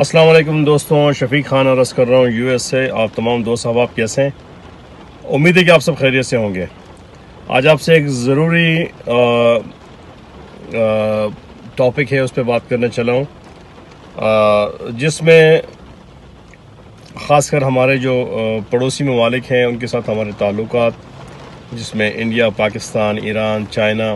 अस्सलाम वालेकुम दोस्तों, शफीक खान अर्ज़ कर रहा हूँ यूएस से। आप तमाम दोस्त अहबाब कैसे हैं? उम्मीद है कि आप सब खैरियत से होंगे। आज आपसे एक ज़रूरी टॉपिक है, उस पर बात करने चला हूँ, जिसमें ख़ासकर हमारे जो पड़ोसी ममालिक हैं उनके साथ हमारे ताल्लुकात, जिसमें इंडिया, पाकिस्तान, ईरान, चाइना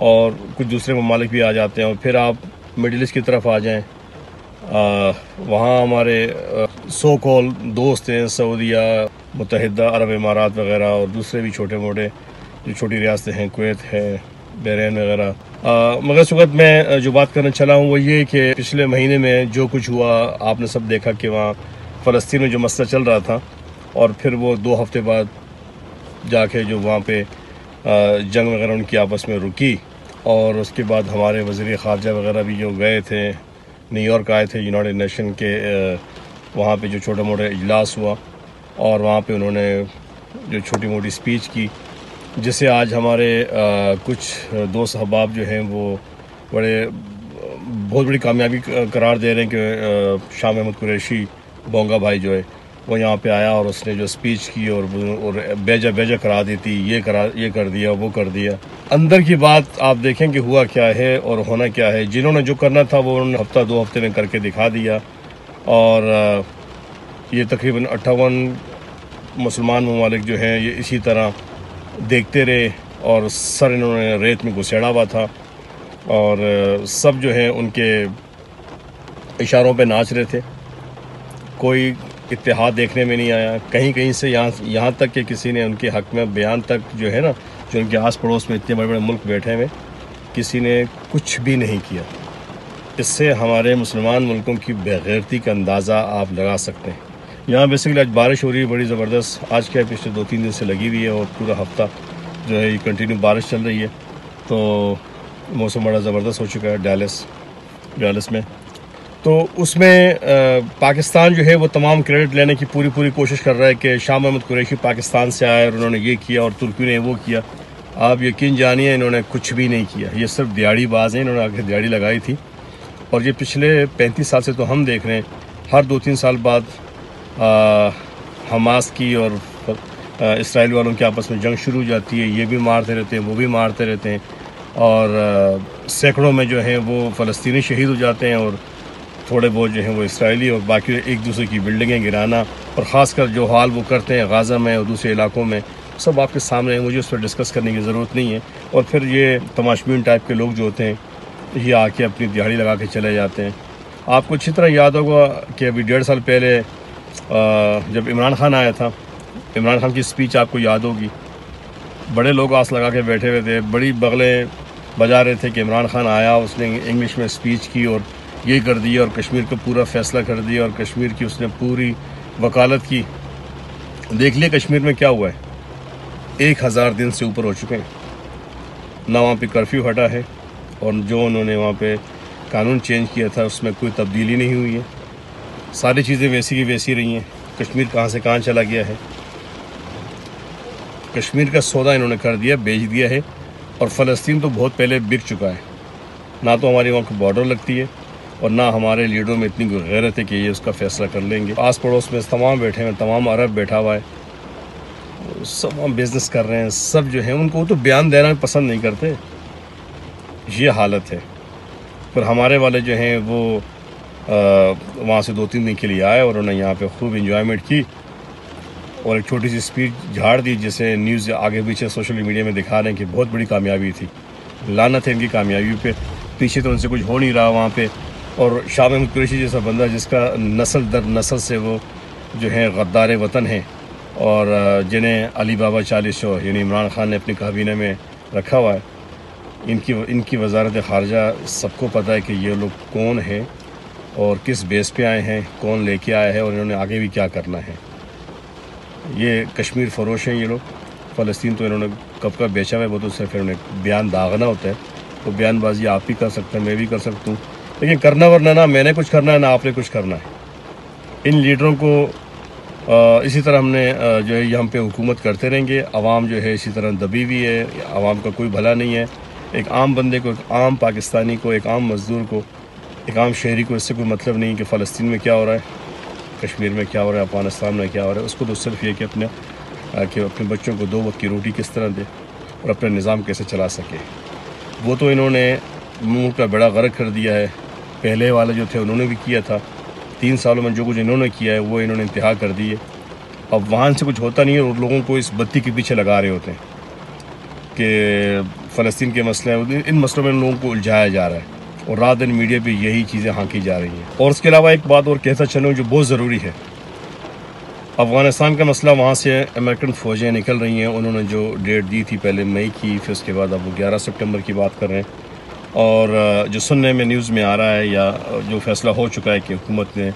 और कुछ दूसरे ममालिक भी आ जाते हैं। और फिर आप मिडिल ईस्ट की तरफ आ जाएँ, वहाँ हमारे सो कॉल दोस्त हैं, सऊदीया, मुत्तहिदा अरब इमारात वगैरह, और दूसरे भी छोटे मोटे जो छोटी रियासतें हैं, कुवैत है, बहरीन वगैरह। मगर इस वक्त मैं जो बात करना चला हूँ वो ये कि पिछले महीने में जो कुछ हुआ, आपने सब देखा कि वहाँ फ़लस्तीन में जो मसला चल रहा था, और फिर वो 2 हफ्ते बाद जाके जो वहाँ पे जंग वगैरह उनकी आपस में रुकी, और उसके बाद हमारे वज़ीर ख़ारजा वगैरह भी जो गए थे, न्यूयॉर्क आए थे यूनाइटेड नेशन के, वहाँ पे जो छोटा मोटा इजलास हुआ, और वहाँ पे उन्होंने जो छोटी मोटी स्पीच की, जिसे आज हमारे कुछ दोस्त अहबाब जो हैं वो बहुत बड़ी कामयाबी करार दे रहे हैं कि शाह महमूद कुरैशी बोंगा भाई जो है वो यहाँ पे आया और उसने जो स्पीच की और बेजा करा दी थी, ये कर दिया, वो कर दिया। अंदर की बात आप देखें कि हुआ क्या है और होना क्या है। जिन्होंने जो करना था वो उन्होंने हफ्ता 2 हफ्ते में करके दिखा दिया, और ये तकरीबन 58 मुसलमान ममालिक जो हैं ये इसी तरह देखते रहे, और सर इन्होंने रेत में घुसेड़ा हुआ था, और सब जो हैं उनके इशारों पे नाच रहे थे। कोई इत्तेहाद देखने में नहीं आया। कहीं कहीं से यहाँ तक कि किसी ने उनके हक़ में बयान तक जो है ना, जो उनके आस पड़ोस में इतने बड़े बड़े मुल्क बैठे हुए, किसी ने कुछ भी नहीं किया। इससे हमारे मुसलमान मुल्कों की बेगैरती का अंदाज़ा आप लगा सकते हैं। यहाँ बेसिकली आज बारिश हो रही है बड़ी ज़बरदस्त। आज क्या पिछले 2-3 दिन से लगी हुई है, और पूरा हफ्ता जो है ये कंटिन्यू बारिश चल रही है, तो मौसम बड़ा ज़बरदस्त हो चुका है डैलस में। तो उसमें पाकिस्तान जो है वो तमाम क्रेडिट लेने की पूरी कोशिश कर रहा है कि शाह महमूद कुरैशी पाकिस्तान से आए और उन्होंने ये किया और तुर्की ने वो किया। आप यकीन जानिए इन्होंने कुछ भी नहीं किया। ये सिर्फ दिहाड़ी बाज हैं। इन्होंने आगे दिहाड़ी लगाई थी, और ये पिछले 35 साल से तो हम देख रहे हैं, हर 2-3 साल बाद हमास की और इसराइल वालों के आपस में जंग शुरू हो जाती है। ये भी मारते रहते हैं, वो भी मारते रहते हैं, और सैकड़ों में जो हैं वो फ़लस्तीनी शहीद हो जाते हैं, और थोड़े बहुत जो हैं वो इसराइली, और बाकी एक दूसरे की बिल्डिंगें गिराना, और ख़ासकर जो हाल वो करते हैं गाज़ा में और दूसरे इलाकों में, सब आपके सामने है। मुझे उस पर डिस्कस करने की ज़रूरत नहीं है। और फिर ये तमाशबीन टाइप के लोग जो होते हैं ये आके अपनी दिहाड़ी लगा के चले जाते हैं। आपको अच्छी तरह याद होगा कि अभी 1.5 साल पहले जब इमरान खान आया था, इमरान खान की स्पीच आपको याद होगी। बड़े लोग आस लगा के बैठे हुए थे, बड़ी बगलें बजा रहे थे कि इमरान खान आया, उसने इंग्लिश में स्पीच की और ये कर दिया, और कश्मीर का पूरा फ़ैसला कर दिया, और कश्मीर की उसने पूरी वकालत की। देख लिया कश्मीर में क्या हुआ है। 1000 दिन से ऊपर हो चुके हैं ना, वहाँ पे कर्फ्यू हटा है, और जो उन्होंने वहाँ पे कानून चेंज किया था उसमें कोई तब्दीली नहीं हुई है। सारी चीज़ें वैसी की वैसी रही हैं। कश्मीर कहाँ से कहाँ चला गया है। कश्मीर का सौदा इन्होंने कर दिया, बेच दिया है, और फ़लस्तीन तो बहुत पहले बिक चुका है। ना तो हमारी वहाँ की बॉर्डर लगती है, और ना हमारे लीडरों में इतनी गैरत है कि ये उसका फ़ैसला कर लेंगे। आस पड़ोस में तमाम बैठे हैं, तमाम अरब बैठा हुआ है, सब हम बिज़नेस कर रहे हैं। सब जो है उनको तो बयान देना पसंद नहीं करते, ये हालत है। पर हमारे वाले जो हैं वो वहाँ से 2-3 दिन के लिए आए, और उन्होंने यहाँ पे खूब इंजॉयमेंट की, और एक छोटी सी स्पीच झाड़ दी, जिसे न्यूज़ आगे पीछे सोशल मीडिया में दिखा रहे हैं कि बहुत बड़ी कामयाबी थी। लानत है इनकी कामयाबी पे, पीछे तो उनसे कुछ हो नहीं रहा वहाँ पे। और शाह महमूद कुरैशी जैसा बंदा, जिसका नस्ल दर नस्ल से वो जो है गद्दार वतन हैं, और जिन्हें अली बाबा 40 यानी इमरान खान ने अपनी काबीना में रखा हुआ है, इनकी वजारत ख़ारजा सबको पता है कि ये लोग कौन हैं और किस बेस पे आए हैं, कौन लेके आया है, और इन्होंने आगे भी क्या करना है। ये कश्मीर फ़रोश हैं ये लोग, फ़लस्तीन तो इन्होंने कब का बेचा हुआ है, वो तो सिर्फ इन्होंने बयान दागना होता है। तो बयानबाजी आप भी कर सकते हैं, मैं भी कर सकता हूँ, लेकिन करना वरना ना मैंने कुछ करना है ना आपने कुछ करना है। इन लीडरों को इसी तरह हमने जो है यहाँ पे हुकूमत करते रहेंगे। आवाम जो है इसी तरह दबी हुई है, आवाम का कोई भला नहीं है। एक आम बंदे को, एक आम पाकिस्तानी को, एक आम मज़दूर को, एक आम शहरी को इससे कोई मतलब नहीं कि फ़लस्तीन में क्या हो रहा है, कश्मीर में क्या हो रहा है, अफ़गानिस्तान में क्या हो रहा है। उसको तो सिर्फ ये कि अपने बच्चों को 2 वक्त की रोटी किस तरह दे और अपना निज़ाम कैसे चला सके। वो तो इन्होंने मुल्क का बड़ा गर्क कर दिया है। पहले वाले जो थे उन्होंने भी किया था। 3 सालों में जो कुछ इन्होंने किया है वो इन्होंने इंतहा कर दी है। अब वहाँ से कुछ होता नहीं है और लोगों को इस बत्ती के पीछे लगा रहे होते हैं कि फ़लस्तीन के मसले हैं। इन मसलों में लोगों को उलझाया जा रहा है और रात दिन मीडिया पे यही चीज़ें हाँकी जा रही हैं। और उसके अलावा एक बात और कहता चलूँ जो बहुत ज़रूरी है, अफ़गानिस्तान का मसला, वहाँ से अमेरिकन फ़ौजें निकल रही हैं। उन्होंने जो डेट दी थी पहले मई की, फिर उसके बाद अब वो 11 सितंबर की बात कर रहे हैं। और जो सुनने में न्यूज़ में आ रहा है या जो फ़ैसला हो चुका है कि हुकूमत ने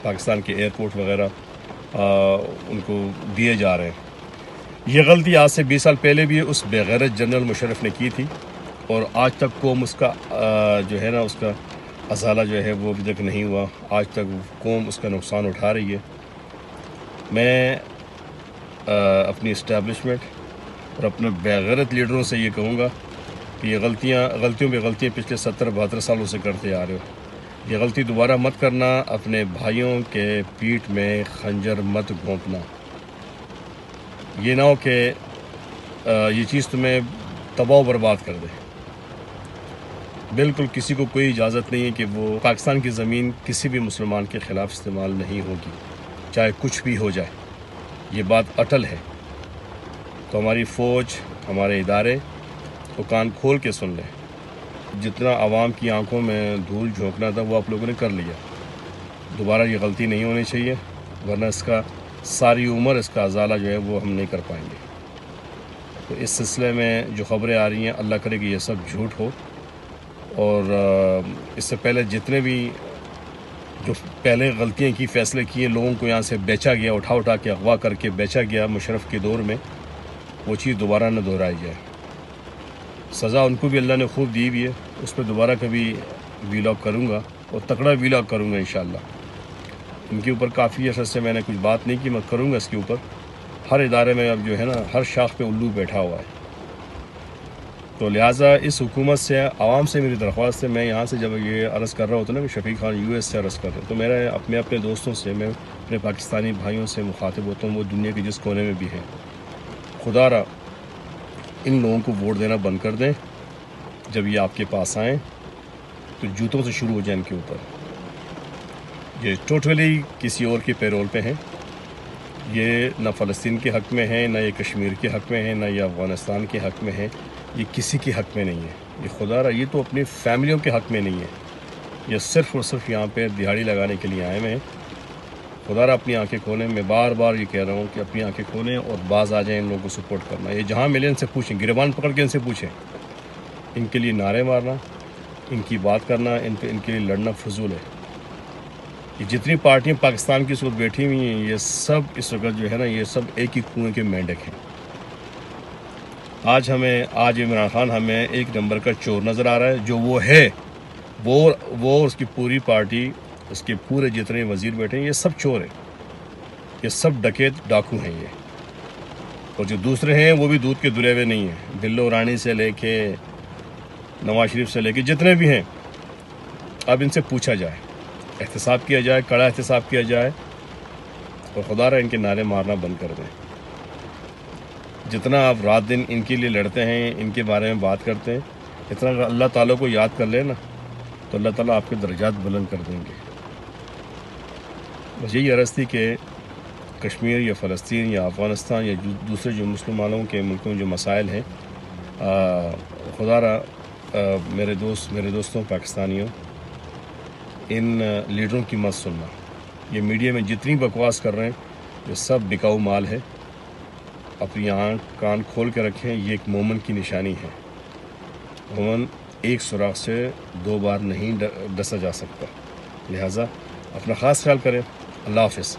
पाकिस्तान के एयरपोर्ट वगैरह उनको दिए जा रहे हैं। ये गलती आज से 20 साल पहले भी उस बेगैरत जनरल मुशर्रफ ने की थी और आज तक कौम उसका जो है ना उसका अज़ाला जो है वो अभी तक नहीं हुआ। आज तक कौम उसका नुकसान उठा रही है। मैं अपनी इस्टेब्लिशमेंट और अपने बेगैरत लीडरों से ये कहूँगा कि ये गलतियों पे गलतियाँ पिछले 70-72 सालों से करते आ रहे हो। ये गलती दोबारा मत करना। अपने भाइयों के पीठ में खंजर मत घोंपना। ये ना हो कि ये चीज़ तुम्हें तबाह बर्बाद कर दे। बिल्कुल किसी को कोई इजाज़त नहीं है कि वो पाकिस्तान की ज़मीन किसी भी मुसलमान के ख़िलाफ़ इस्तेमाल नहीं होगी, चाहे कुछ भी हो जाए। ये बात अटल है। तो हमारी फ़ौज, हमारे इदारे तो कान खोल के सुन लें। जितना आवाम की आंखों में धूल झोंकना था वो आप लोगों ने कर लिया। दोबारा ये गलती नहीं होनी चाहिए, वरना इसका सारी उम्र इसका अज़ाला जो है वो हम नहीं कर पाएंगे। तो इस सिलसिले में जो ख़बरें आ रही हैं, अल्लाह करे कि ये सब झूठ हो। और इससे पहले जितने भी जो पहले गलतियाँ की, फ़ैसले किए, लोगों को यहाँ से बेचा गया, उठा के अगवा करके बेचा गया मुशर्रफ के दौर में, वो चीज़ दोबारा न दोहराई जाए। सज़ा उनको भी अल्लाह ने खूब दी हुई है। उस पर दोबारा कभी वीलॉग करूँगा और तगड़ा वीलॉग करूँगा इंशाअल्लाह। इनके ऊपर काफ़ी अर्से से मैंने कुछ बात नहीं की, मैं करूँगा इसके ऊपर। हर इदारे में अब जो है ना हर शाख पे उल्लू बैठा हुआ है। तो लिहाजा इस हुकूमत से, आवाम से मेरी दरख्वास्त है। मैं यहाँ से जब ये अर्ज़ कर रहा होता ना कि शफीक खान US से अर्ज़ कर रहे हैं, तो मेरा अपने दोस्तों से, मैं अपने पाकिस्तानी भाइयों से मुखातिब होता हूँ, वो दुनिया के जिस कोने में भी हैं। खुदारा इन लोगों को वोट देना बंद कर दें। जब ये आपके पास आएँ तो जूतों से शुरू हो जाए इनके ऊपर। ये टोटली किसी और के पेरोल पे हैं। ये ना फ़लस्तीन के हक़ में है, ना ये कश्मीर के हक़ में है, ना ये अफ़गानिस्तान के हक़ में है। ये किसी के हक़ में नहीं है। ये खुदारा ये तो अपनी फैमिलियों के हक़ में नहीं है। ये सिर्फ़ और सिर्फ यहाँ पे दिहाड़ी लगाने के लिए आए हुए हैं। खुदारा अपनी आंखें खोलें। मैं बार बार ये कह रहा हूँ कि अपनी आंखें खोलें और बाज आ जाएं इन लोगों को सपोर्ट करना। ये जहाँ मिले इनसे पूछें, गिरबान पकड़ के इनसे पूछें। इनके लिए नारे मारना, इनकी बात करना, इनके लिए लड़ना फजूल है। ये जितनी पार्टियाँ पाकिस्तान की इस वक्त बैठी हुई हैं, ये सब इस वक्त जो है ना, ये सब एक ही कुएँ के मेंढक हैं। आज इमरान खान हमें एक नंबर का चोर नज़र आ रहा है। जो वो है, वो उसकी पूरी पार्टी, उसके पूरे जितने वज़ीर बैठे हैं, ये सब चोर हैं। ये सब डकैत, डाकू हैं ये। और जो दूसरे हैं वो भी दूध के दुले हुए नहीं हैं। बिल्लो रानी से लेके नवाज शरीफ से लेके जितने भी हैं, अब इनसे पूछा जाए, एहतसाब किया जाए, कड़ा एहतसाब किया जाए और खुदारा इनके नारे मारना बंद कर दें। जितना आप रात दिन इनके लिए लड़ते हैं, इनके बारे में बात करते हैं, इतना अल्लाह ताला को याद कर लेना तो अल्लाह ताला आपके दर्जात बुलंद कर देंगे। बस यही अर्ज़ थी कि कश्मीर या फ़लस्तीन या अफ़गानिस्तान या दूसरे जो मुसलमानों के मुल्कों में जो मसाइल हैं, खुदारा मेरे दोस्तों पाकिस्तानियों, इन लीडरों की मत सुनना। ये मीडिया में जितनी बकवास कर रहे हैं, ये सब बिकाऊ माल है। अपनी आँख कान खोल के रखें। ये एक मोमन की निशानी है। मोमन एक सुराख से 2 बार नहीं डसा जा सकता। लिहाजा अपना ख़ास ख्याल करें। अल्लाह हाफ़िज़।